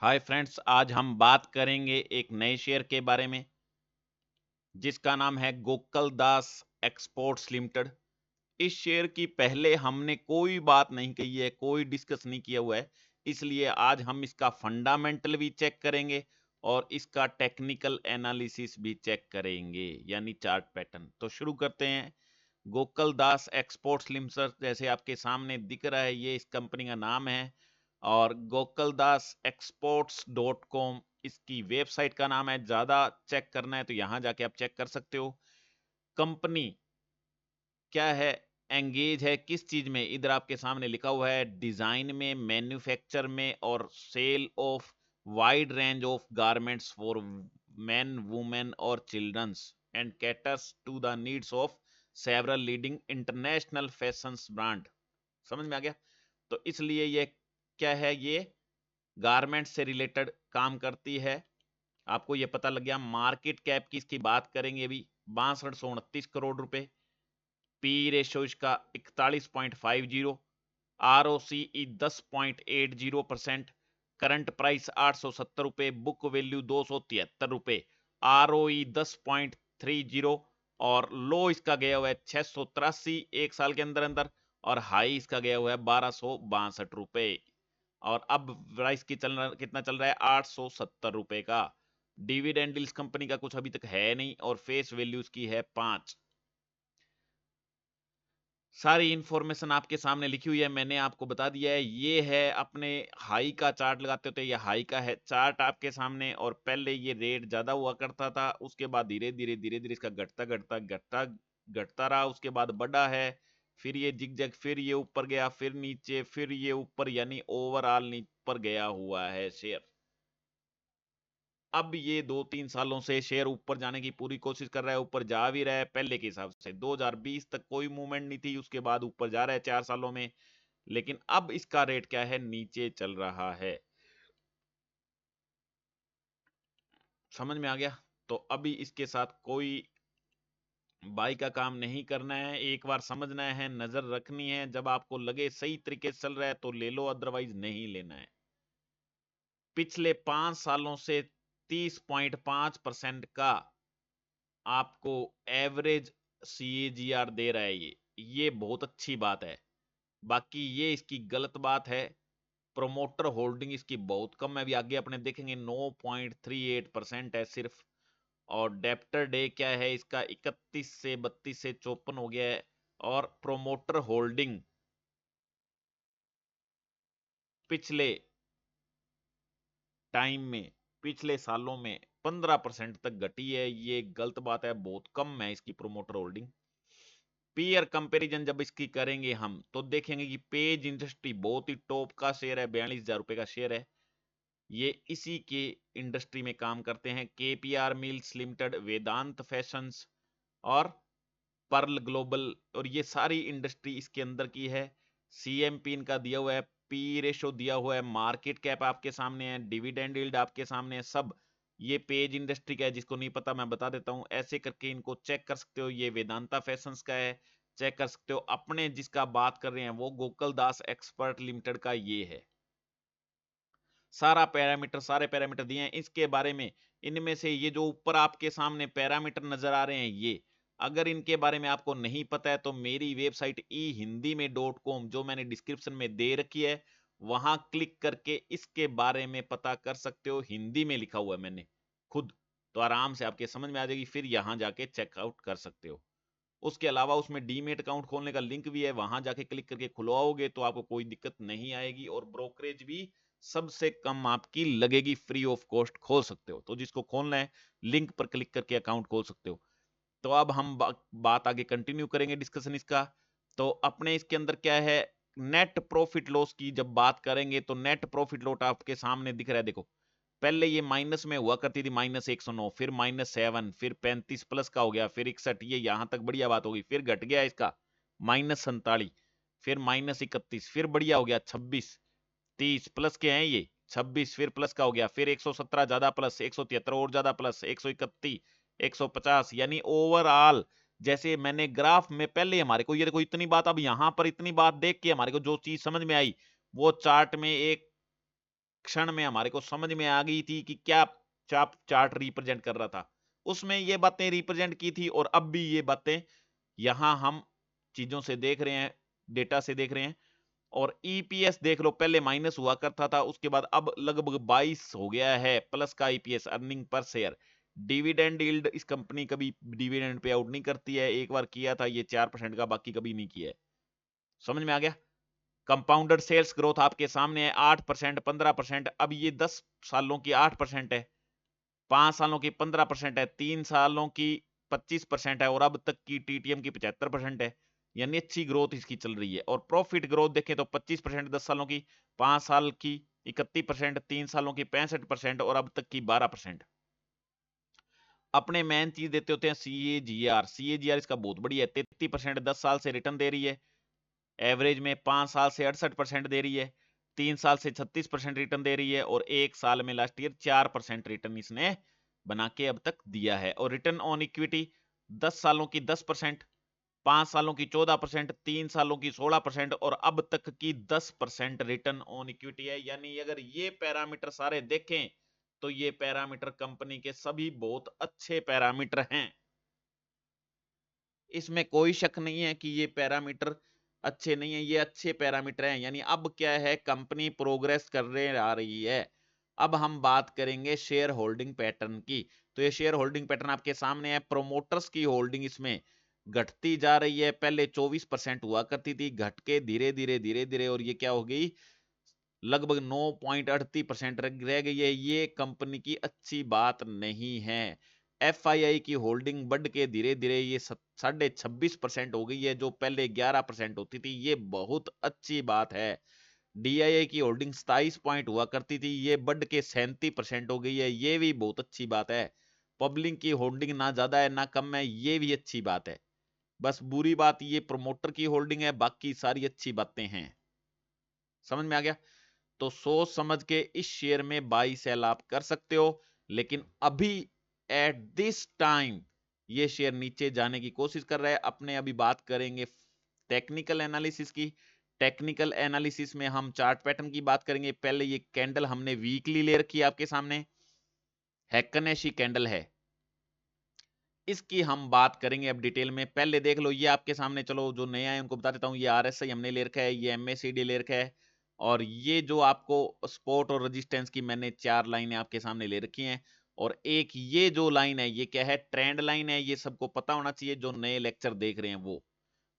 Hi friends, आज हम बात करेंगे एक नए शेयर के बारे में जिसका नाम है गोकुल दास एक्सपोर्ट्स लिमिटेड। इस शेयर की पहले हमने कोई बात नहीं कही है, कोई डिस्कस नहीं किया हुआ है, इसलिए आज हम इसका फंडामेंटल भी चेक करेंगे और इसका टेक्निकल एनालिसिस भी चेक करेंगे, यानी चार्ट पैटर्न। तो शुरू करते हैं। गोकुल दास एक्सपोर्ट्स लिमिटेड जैसे आपके सामने दिख रहा है, ये इस कंपनी का नाम है और गोकुलदास एक्सपोर्ट्स .com इसकी वेबसाइट का नाम है। ज्यादा चेक करना है तो यहां जाके आप चेक कर सकते हो। कंपनी क्या है, एंगेज है किस चीज में, इधर आपके सामने लिखा हुआ है डिजाइन में, मैन्युफैक्चर में और sale of wide range of garments for men, women और childrens and caters to the needs of several leading international fashions brand. समझ में आ गया? तो इसलिए ये क्या है, ये गारमेंट से रिलेटेड काम करती है। आपको ये पता लग गया। मार्केट कैप की इसकी बात करेंगे अभी, 6229 रुपए। पी रेशो इसका 41.50। ROCE 10.80%। करंट प्राइस 870 रुपए। बुक वैल्यू 273 रुपए। ROE 10.30 और लो इसका गया हुआ है 683 एक साल के अंदर अंदर, और हाई इसका गया हुआ है 1262 रुपए। और अब प्राइस की चल रहा, कितना चल रहा है, 870 रुपए का। डिविडेंड इस कंपनी का कुछ अभी तक है नहीं और फेस वैल्यू इसकी है 5। सारी इंफॉर्मेशन आपके सामने लिखी हुई है, मैंने आपको बता दिया है। ये है अपने हाई का चार्ट लगाते होते, ये हाई का है चार्ट आपके सामने। और पहले ये रेट ज्यादा हुआ करता था, उसके बाद धीरे धीरे धीरे धीरे इसका घटता घटता घटता घटता रहा, उसके बाद बढ़ा है, फिर ये जिगजैग, फिर ये ऊपर गया, फिर नीचे, फिर ये ऊपर, यानी ओवरऑल ऊपर गया हुआ है शेयर। अब ये 2-3 सालों से शेयर ऊपर जाने की पूरी कोशिश कर रहा है, ऊपर जा भी रहा है। पहले के हिसाब से 2020 तक कोई मूवमेंट नहीं थी, उसके बाद ऊपर जा रहा है 4 सालों में। लेकिन अब इसका रेट क्या है, नीचे चल रहा है। समझ में आ गया? तो अभी इसके साथ कोई बाई का काम नहीं करना है, एक बार समझना है, नजर रखनी है। जब आपको लगे सही तरीके से चल रहा है तो ले लो, अदरवाइज नहीं लेना है। पिछले 5 सालों से 30.5% का आपको एवरेज CAGR दे रहा है। ये बहुत अच्छी बात है। बाकी ये इसकी गलत बात है, प्रोमोटर होल्डिंग इसकी बहुत कम है। अभी आगे अपने देखेंगे 9.38% है सिर्फ। और डेप्टर डे क्या है इसका, 31 से 32 से 54 हो गया है। और प्रोमोटर होल्डिंग पिछले टाइम में, पिछले सालों में 15% तक घटी है। ये गलत बात है, बहुत कम है इसकी प्रोमोटर होल्डिंग। पीयर कंपैरिजन जब इसकी करेंगे हम तो देखेंगे कि पेज इंडस्ट्री बहुत ही टॉप का शेयर है, 42,000 रुपए का शेयर है। ये इसी के इंडस्ट्री में काम करते हैं। KPR मिल्स लिमिटेड, वेदांत फैशंस और पर्ल ग्लोबल, और ये सारी इंडस्ट्री इसके अंदर की है। CMP इनका दिया हुआ है, पी रेशो दिया हुआ है, मार्केट कैप आपके सामने है, डिविडेंड यील्ड आपके सामने है, सब। ये पेज इंडस्ट्री का है, जिसको नहीं पता मैं बता देता हूं। ऐसे करके इनको चेक कर सकते हो। ये वेदांता फैशंस का है, चेक कर सकते हो। अपने जिसका बात कर रहे हैं वो गोकुल दास एक्सपर्ट लिमिटेड का ये है। सारे पैरामीटर दिए हैं इसके बारे में। इनमें से ये जो ऊपर आपके सामने पैरामीटर नजर आ रहे हैं, ये अगर इनके बारे में आपको नहीं पता है तो मेरी वेबसाइट हिंदी में .com जो मैंने डिस्क्रिप्शन में दे रखी है, वहां क्लिक करके इसके बारे में पता कर सकते हो। हिंदी में लिखा हुआ है मैंने खुद, तो आराम से आपके समझ में आ जाएगी, फिर यहां जाके चेकआउट कर सकते हो। उसके अलावा उसमें डीमेट अकाउंट खोलने का लिंक भी है, वहां जाके क्लिक करके खुलवाओगे तो आपको कोई दिक्कत नहीं आएगी, और ब्रोकरेज भी सबसे कम आपकी लगेगी, फ्री ऑफ कॉस्ट खोल सकते हो। तो जिसको खोलना है लिंक पर क्लिक करके अकाउंट खोल सकते हो। तो अब हम बात आगे कंटिन्यू करेंगे, डिस्कशन इसका। तो अपने इसके अंदर क्या है, नेट प्रॉफिट लॉस की जब बात करेंगे तो नेट प्रॉफिट लॉस आपके सामने दिख रहा है, देखो। पहले ये माइनस में हुआ करती थी, -109, फिर -7, फिर 35 प्लस का हो गया, फिर 61, ये यहां तक बढ़िया बात होगी। फिर घट गया इसका -47, फिर -31, फिर बढ़िया हो गया 26, 30 प्लस के हैं ये 26, फिर प्लस का हो गया, फिर 117 ज्यादा प्लस, 173 और ज्यादा प्लस, 131, 150, यानी ओवरऑल जैसे मैंने ग्राफ में पहले हमारे को ये देखो इतनी बात, अब यहां पर इतनी बात देख के हमारे को जो चीज समझ में आई वो चार्ट में एक क्षण में हमारे को समझ में आ गई थी कि क्या चार्ट रिप्रेजेंट कर रहा था, उसमें ये बातें रिप्रेजेंट की थी, और अब भी ये बातें यहां हम चीजों से देख रहे हैं, डेटा से देख रहे हैं। और ईपीएस देख लो, पहले माइनस हुआ करता था, उसके बाद अब लगभग 22 हो गया है प्लस का EPS, earning per share. Dividend yield, इस कंपनी कभी डिविडेंड पे आउट नहीं करती है, एक बार किया था ये 4% का, बाकी कभी नहीं किया है। समझ में आ गया? कंपाउंडर सेल्स ग्रोथ आपके सामने है, 8%, 15%। अब ये 10 सालों की 8% है, 5 सालों की 15% है, 3 सालों की 25% है, और अब तक की टीटीएम की 75% है, यानी अच्छी ग्रोथ इसकी चल रही है। और प्रॉफिट ग्रोथ देखें तो 25% 10 सालों की, 5 साल की 31%, 3 सालों की 65%, और अब तक की 12%। अपने मेन चीज देते होते हैं सीएजीआर, सीएजीआर इसका बहुत बढ़िया है, 33% 10 साल से रिटर्न दे रही है, एवरेज में 5 साल से 68% दे रही है, 3 साल से 36% रिटर्न दे रही है, और 1 साल में लास्ट ईयर 4% रिटर्न इसने बना के अब तक दिया है। और रिटर्न ऑन इक्विटी 10 सालों की 10%, 5 सालों की 14%, 3 सालों की 16%, और अब तक की 10% रिटर्न ऑन इक्विटी है। यानी अगर ये पैरामीटर सारे देखें तो ये पैरामीटर कंपनी के सभी बहुत अच्छे पैरामीटर हैं, इसमें कोई शक नहीं है कि ये पैरामीटर अच्छे नहीं है, ये अच्छे पैरामीटर हैं। यानी अब क्या है, कंपनी प्रोग्रेस करने आ रही है। अब हम बात करेंगे शेयर होल्डिंग पैटर्न की। तो ये शेयर होल्डिंग पैटर्न आपके सामने है। प्रोमोटर्स की होल्डिंग इसमें घटती जा रही है, पहले 24% हुआ करती थी, घट के धीरे धीरे धीरे धीरे, और ये क्या हो गई, लगभग 9.38% रह गई है। ये कंपनी की अच्छी बात नहीं है। एफआईआई की होल्डिंग बढ़ के धीरे धीरे ये 26.5% हो गई है, जो पहले 11% होती थी, ये बहुत अच्छी बात है। डीआईआई की होल्डिंग 27 पॉइंट हुआ करती थी, ये बढ़ के 37% हो गई है, ये भी बहुत अच्छी बात है। पब्लिक की होल्डिंग ना ज्यादा है ना कम है, ये भी अच्छी बात है। बस बुरी बात ये प्रमोटर की होल्डिंग है, बाकी सारी अच्छी बातें हैं। समझ में आ गया? तो सोच समझ के इस शेयर में बाई सेल आप कर सकते हो, लेकिन अभी एट दिस टाइम ये शेयर नीचे जाने की कोशिश कर रहा है। अपने अभी बात करेंगे टेक्निकल एनालिसिस की। टेक्निकल एनालिसिस में हम चार्ट पैटर्न की बात करेंगे। पहले ये कैंडल हमने वीकली ले रखी है आपके सामने, हैकनेशी कैंडल है, इसकी हम बात करेंगे अब डिटेल में। पहले देख लो ये आपके सामने, चलो जो नया है उनको बता देता हूँ, ये आरएसआई हमने ले रखा है, ये एमएसीडी ले रखा है, और ये जो आपको सपोर्ट और रेजिस्टेंस की मैंने 4 लाइनें आपके सामने ले रखी हैं। और एक ये जो लाइन है ये क्या है, ट्रेंड लाइन है। ये सबको पता होना चाहिए, जो नए लेक्चर देख रहे हैं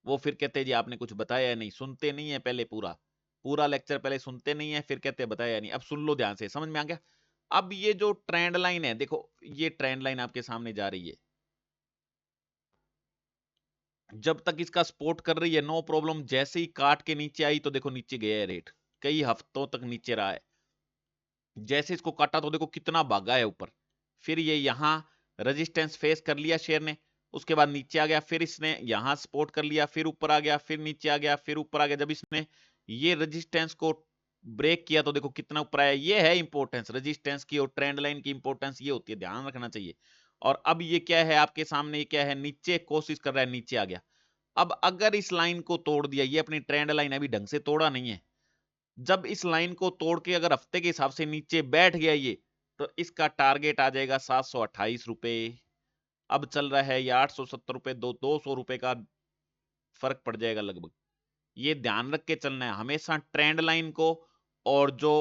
वो फिर कहते हैं जी आपने कुछ बताया नहीं, सुनते नहीं है पहले, पूरा पूरा लेक्चर पहले सुनते नहीं है, फिर कहते हैं बताया नहीं। अब सुन लो ध्यान से, समझ में आ गया? अब ये जो ट्रेंड लाइन है, देखो ये ट्रेंड लाइन आपके सामने जा रही है, जब तक इसका सपोर्ट कर रही है नो प्रॉब्लम। जैसे ही काट के नीचे आई तो देखो नीचे गया है रेट, कई हफ्तों तक नीचे रहा है। जैसे इसको काटा तो देखो कितना भागा है ऊपर। फिर ये यहां रेजिस्टेंस फेस कर लिया शेयर ने, उसके बाद नीचे आ गया, फिर इसने यहां सपोर्ट कर लिया, फिर ऊपर आ गया, फिर नीचे आ गया, फिर ऊपर आ गया। जब इसने ये रेजिस्टेंस को ब्रेक किया तो देखो कितना ऊपर आया। ये है इंपॉर्टेंस रेजिस्टेंस की, और ट्रेंड लाइन की इंपॉर्टेंस ये होती है, ध्यान रखना चाहिए। और अब ये क्या है आपके सामने, ये क्या है, नीचे कोशिश कर रहा है, नीचे आ गया। अब अगर इस लाइन को तोड़ दिया, ये अपनी ट्रेंड लाइन अभी ढंग से तोड़ा नहीं है, जब इस लाइन को तोड़ के अगर हफ्ते के हिसाब से नीचे बैठ गया ये, तो इसका टारगेट आ जाएगा 728 रुपए। अब चल रहा है ये 870 रुपए, 200 रुपए का फर्क पड़ जाएगा लगभग। ये ध्यान रख के चलना है हमेशा, ट्रेंड लाइन को और जो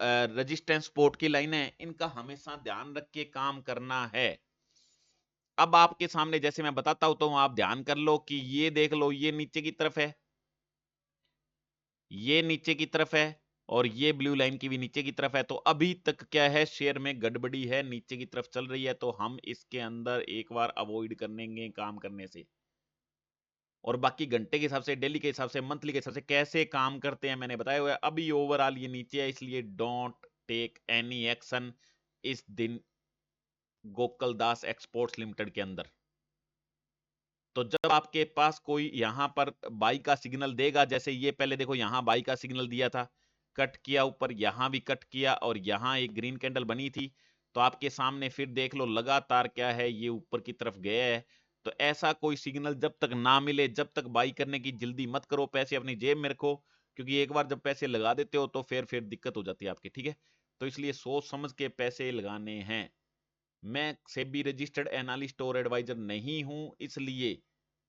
रेजिस्टेंस सपोर्ट की लाइन है, इनका हमेशा ध्यान रख के काम करना है। अब आपके सामने जैसे मैं बताता हूं, तो आप ध्यान कर लो कि ये देख लो, ये नीचे की तरफ है, ये नीचे की तरफ है, और ये ब्लू लाइन की भी नीचे की तरफ है। तो अभी तक क्या है, शेयर में गड़बड़ी है, नीचे की तरफ चल रही है, तो हम इसके अंदर एक बार अवॉइड करेंगे काम करने से। और बाकी घंटे के हिसाब से, डेली के हिसाब से, मंथली के हिसाब से कैसे काम करते हैं मैंने बताया हुआ है। अभी ओवरऑल ये नीचे है, इसलिए डोंट टेक एनी एक्शन इस दिन गोकुल दास एक्सपोर्ट्स लिमिटेड के अंदर। तो जब आपके पास कोई यहां पर बाई का सिग्नल देगा, जैसे ये पहले देखो यहां बाई का सिग्नल दिया था, कट किया ऊपर, यहां भी कट किया, और यहां एक ग्रीन कैंडल बनी थी, तो आपके सामने फिर देख लो लगातार क्या है, ये ऊपर की तरफ गया है। तो ऐसा कोई सिग्नल जब तक ना मिले, जब तक बाई करने की जल्दी मत करो, पैसे अपनी जेब में रखो, क्योंकि एक बार जब पैसे लगा देते हो तो फिर दिक्कत हो जाती है आपकी, ठीक है? तो इसलिए सोच समझ के पैसे लगाने हैं। मैं सेबी रजिस्टर्ड एनालिस्ट और एडवाइजर नहीं हूं, इसलिए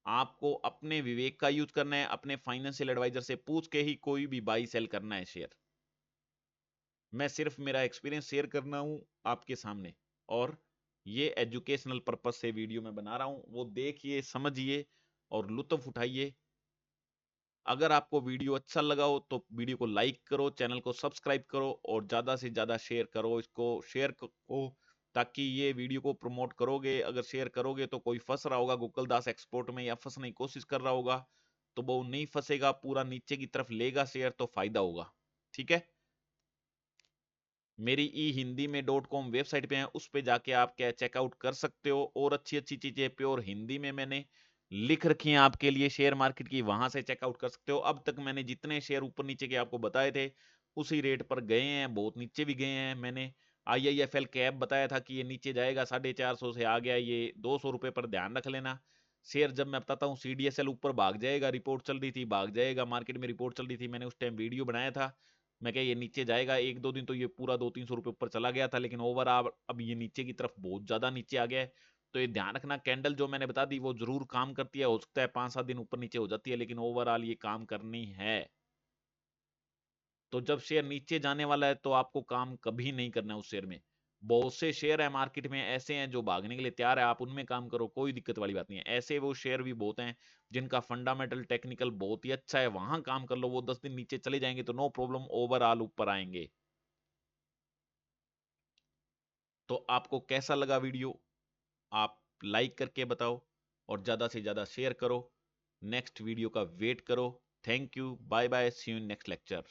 आपको अपने विवेक का यूज करना है, अपने फाइनेंशियल एडवाइजर से पूछ के ही कोई भी बाई सेल करना है शेयर। मैं सिर्फ मेरा एक्सपीरियंस शेयर करना हूं आपके सामने, और ये एजुकेशनल पर्पस से वीडियो में बना रहा हूं, वो देखिए, समझिए और लुत्फ उठाइए। अगर आपको वीडियो अच्छा लगा हो तो वीडियो को लाइक करो, चैनल को सब्सक्राइब करो और ज्यादा से ज्यादा शेयर करो, इसको शेयर को, ताकि ये वीडियो को प्रमोट करोगे। अगर शेयर करोगे तो कोई फंस रहा होगा गोकुल दास एक्सपोर्ट में या फंसने की कोशिश कर रहा होगा, तो वो नहीं फंसेगा, पूरा नीचे की तरफ लेगा शेयर, तो फायदा होगा। ठीक है, मेरी ई हिंदी में .com वेबसाइट पे है, उस पे जाके आप क्या चेकआउट कर सकते हो, और अच्छी अच्छी चीजें प्योर हिंदी में मैंने लिख रखी हैं आपके लिए शेयर मार्केट की, वहां से चेकआउट कर सकते हो। अब तक मैंने जितने शेयर ऊपर नीचे के आपको बताए थे उसी रेट पर गए हैं, बहुत नीचे भी गए हैं। मैंने IIFL कैप बताया था कि ये नीचे जाएगा, 450 से आ गया, ये 200 रुपए पर ध्यान रख लेना। शेयर जब मैं बताता हूँ CDSL ऊपर भाग जाएगा, रिपोर्ट चल रही थी, भाग जाएगा, मार्केट में रिपोर्ट चल रही थी, मैंने उस टाइम वीडियो बनाया था, मैं क्या ये नीचे जाएगा। 1-2 दिन तो ये पूरा 200-300 रुपए ऊपर चला गया था, लेकिन ओवरऑल अब ये नीचे की तरफ बहुत ज्यादा नीचे आ गया है। तो ये ध्यान रखना, कैंडल जो मैंने बता दी वो जरूर काम करती है, हो सकता है 5-7 दिन ऊपर नीचे हो जाती है, लेकिन ओवरऑल ये काम करनी है। तो जब शेयर नीचे जाने वाला है तो आपको काम कभी नहीं करना है उस शेयर में। बहुत से शेयर है मार्केट में ऐसे हैं जो भागने के लिए तैयार है, आप उनमें काम करो, कोई दिक्कत वाली बात नहीं है। ऐसे वो शेयर भी बहुत हैं जिनका फंडामेंटल टेक्निकल बहुत ही अच्छा है, वहां काम कर लो, वो 10 दिन नीचे चले जाएंगे तो नो प्रॉब्लम, ओवरऑल ऊपर आएंगे। तो आपको कैसा लगा वीडियो, आप लाइक करके बताओ और ज्यादा से ज्यादा शेयर करो। नेक्स्ट वीडियो का वेट करो। Thank you, bye bye, see you in next lecture.